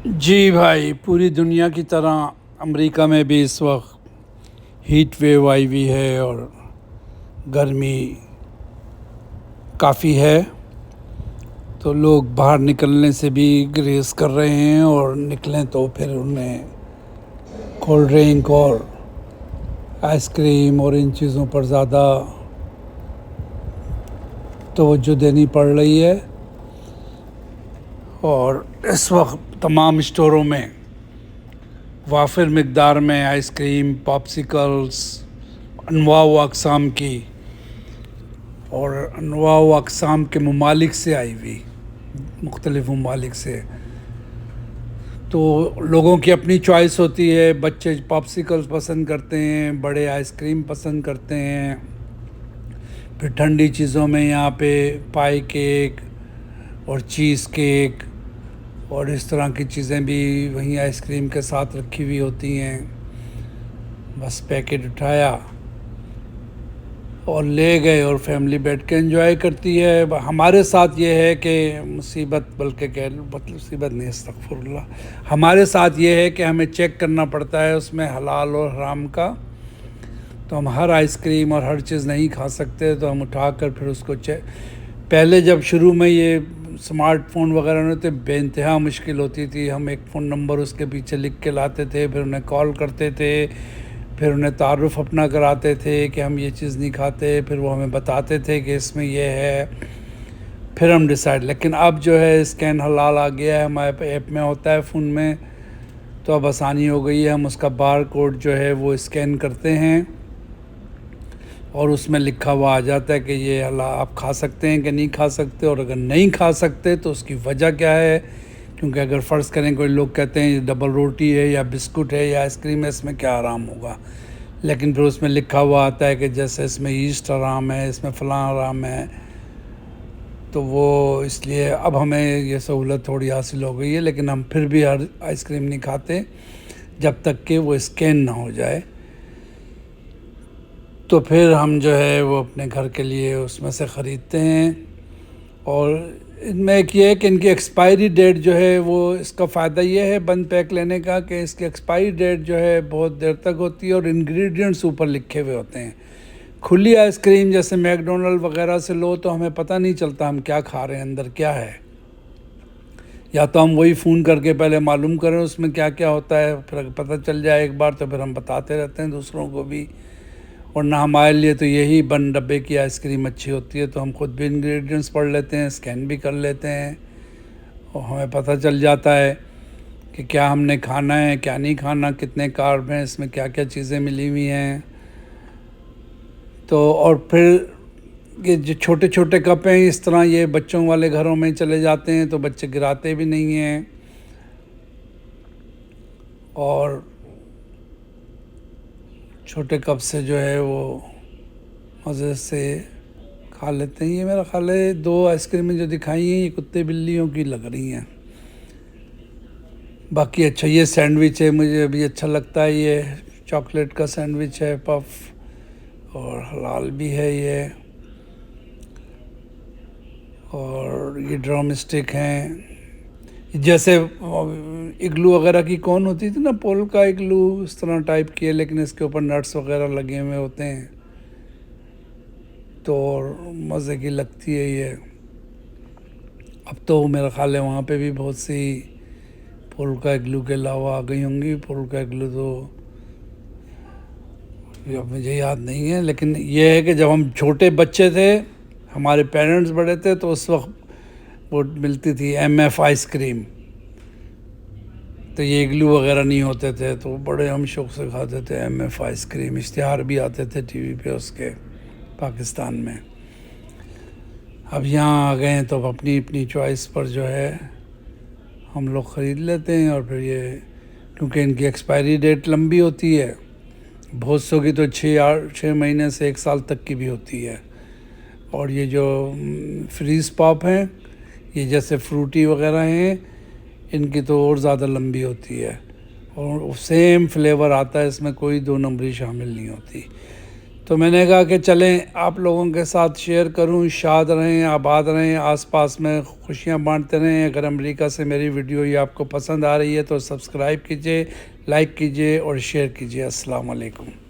جی بھائی، پوری دنیا کی طرح امریکہ میں بھی اس وقت ہیٹ ویو آئی ہوئی ہے اور گرمی کافی ہے، تو لوگ باہر نکلنے سے بھی گریز کر رہے ہیں، اور نکلیں تو پھر انہیں کولڈ ڈرنک اور آئس کریم اور ان چیزوں پر زیادہ توجہ دینی پڑ رہی ہے۔ اور اس وقت تمام اسٹوروں میں وافر مقدار میں آئس کریم، پاپسیکلس، انواع و اقسام کی اور انواع و اقسام کے ممالک سے آئی ہوئی، مختلف ممالک سے، تو لوگوں کی اپنی چوائس ہوتی ہے۔ بچے پاپسیکلس پسند کرتے ہیں، بڑے آئس کریم پسند کرتے ہیں، پھر ٹھنڈی چیزوں میں یہاں پہ پائی کیک اور چیز کیک اور اس طرح کی چیزیں بھی وہیں آئس کریم کے ساتھ رکھی ہوئی ہوتی ہیں۔ بس پیکٹ اٹھایا اور لے گئے، اور فیملی بیٹھ کے انجوائے کرتی ہے۔ ہمارے ساتھ یہ ہے کہ مصیبت، بلکہ مصیبت نہیں، استغفر اللہ، ہمارے ساتھ یہ ہے کہ ہمیں چیک کرنا پڑتا ہے اس میں حلال اور حرام کا، تو ہم ہر آئس کریم اور ہر چیز نہیں کھا سکتے، تو ہم اٹھا کر پھر اس کو پہلے جب شروع میں یہ اسمارٹ فون وغیرہ نہیں تھے، بے انتہا مشکل ہوتی تھی۔ ہم ایک فون نمبر اس کے پیچھے لکھ کے لاتے تھے، پھر انہیں کال کرتے تھے، پھر انہیں تعارف اپنا کراتے تھے کہ ہم یہ چیز نہیں کھاتے، پھر وہ ہمیں بتاتے تھے کہ اس میں یہ ہے، پھر ہم ڈیسائیڈ۔ لیکن اب جو ہے اسکین حلال آ گیا ہے، ہمارے ایپ میں ہوتا ہے فون میں، تو اب آسانی ہو گئی ہے۔ ہم اس کا بار کوڈ جو ہے وہ اسکین کرتے ہیں، اور اس میں لکھا ہوا آ جاتا ہے کہ یہ آپ کھا سکتے ہیں کہ نہیں کھا سکتے، اور اگر نہیں کھا سکتے تو اس کی وجہ کیا ہے۔ کیونکہ اگر فرض کریں کوئی لوگ کہتے ہیں یہ ڈبل روٹی ہے یا بسکٹ ہے یا آئس کریم ہے، اس میں کیا حرام ہوگا، لیکن پھر اس میں لکھا ہوا آتا ہے کہ جیسے اس میں ایسٹ حرام ہے، اس میں فلاں حرام ہے، تو وہ اس لیے اب ہمیں یہ سہولت تھوڑی حاصل ہو گئی ہے، لیکن ہم پھر بھی ہر آئس کریم نہیں کھاتے جب تک کہ وہ اسکین نہ ہو جائے۔ تو پھر ہم جو ہے وہ اپنے گھر کے لیے اس میں سے خریدتے ہیں، اور ان میں ایک یہ ہے کہ ان کی ایکسپائری ڈیٹ جو ہے وہ، اس کا فائدہ یہ ہے بند پیک لینے کا کہ اس کی ایکسپائری ڈیٹ جو ہے بہت دیر تک ہوتی ہے، اور انگریڈینٹس اوپر لکھے ہوئے ہوتے ہیں۔ کھلی آئس کریم جیسے میک ڈونلڈ وغیرہ سے لو تو ہمیں پتہ نہیں چلتا ہم کیا کھا رہے ہیں، اندر کیا ہے، یا تو ہم وہی فون کر کے پہلے معلوم کریں اس میں کیا کیا ہوتا ہے، پھر اگر پتہ چل جائے ایک بار تو پھر ہم بتاتے رہتے ہیں دوسروں کو بھی، ورنہ ہمارے لیے تو یہی بند ڈبے کی آئس کریم اچھی ہوتی ہے، تو ہم خود بھی انگریڈینٹس پڑھ لیتے ہیں، اسکین بھی کر لیتے ہیں، اور ہمیں پتہ چل جاتا ہے کہ کیا ہم نے کھانا ہے، کیا نہیں کھانا، کتنے کارب ہیں اس میں، کیا کیا چیزیں ملی ہوئی ہیں۔ تو اور پھر یہ جو چھوٹے چھوٹے کپ ہیں، اس طرح یہ بچوں والے گھروں میں چلے جاتے ہیں تو بچے گراتے بھی نہیں ہیں، اور چھوٹے کپ سے جو ہے وہ مزے سے کھا لیتے ہیں۔ یہ میرا خیال ہے 2 آئس کریمیں جو دکھائی ہیں یہ کتے بلیوں کی لگ رہی ہیں۔ باقی اچھا یہ سینڈوچ ہے، مجھے ابھی اچھا لگتا ہے، یہ چاکلیٹ کا سینڈوچ ہے، پف، اور حلال بھی ہے یہ، اور یہ ڈرم اسٹک ہیں، جیسے اگلو وغیرہ کی کون ہوتی تھی نا، پول کا اگلو، اس طرح ٹائپ کی ہے، لیکن اس کے اوپر نٹس وغیرہ لگے ہوئے ہوتے ہیں، تو مزے کی لگتی ہے یہ۔ اب تو میرا خیال ہے وہاں پہ بھی بہت سی پول کا اگلو کے علاوہ آ گئی ہوں گی۔ پول کا اگلو تو اب مجھے یاد نہیں ہے، لیکن یہ ہے کہ جب ہم چھوٹے بچے تھے، ہمارے پیرنٹس بڑے تھے، تو اس وقت وہ ملتی تھی ایم ایف آئس کریم، تو یہ اگلو وغیرہ نہیں ہوتے تھے، تو بڑے ہم شوق سے کھاتے تھے ایم ایف آئس کریم، اشتہار بھی آتے تھے ٹی وی پہ اس کے، پاکستان میں۔ اب یہاں آ گئے ہیں تو اب اپنی اپنی چوائس پر جو ہے ہم لوگ خرید لیتے ہیں، اور پھر یہ کیونکہ ان کی ایکسپائری ڈیٹ لمبی ہوتی ہے، بہت سو کی تو 6 مہینے سے 1 سال تک کی بھی ہوتی ہے، اور یہ جو فریز پاپ ہیں، یہ جیسے فروٹی وغیرہ ہیں، ان کی تو اور زیادہ لمبی ہوتی ہے، اور سیم فلیور آتا ہے، اس میں کوئی 2 نمبری شامل نہیں ہوتی۔ تو میں نے کہا کہ چلیں آپ لوگوں کے ساتھ شیئر کروں، شاد رہیں، آباد رہیں، آس پاس میں خوشیاں بانٹتے رہیں۔ اگر امریکہ سے میری ویڈیو یہ آپ کو پسند آ رہی ہے تو سبسکرائب کیجئے، لائک کیجئے اور شیئر کیجئے۔ السلام علیکم۔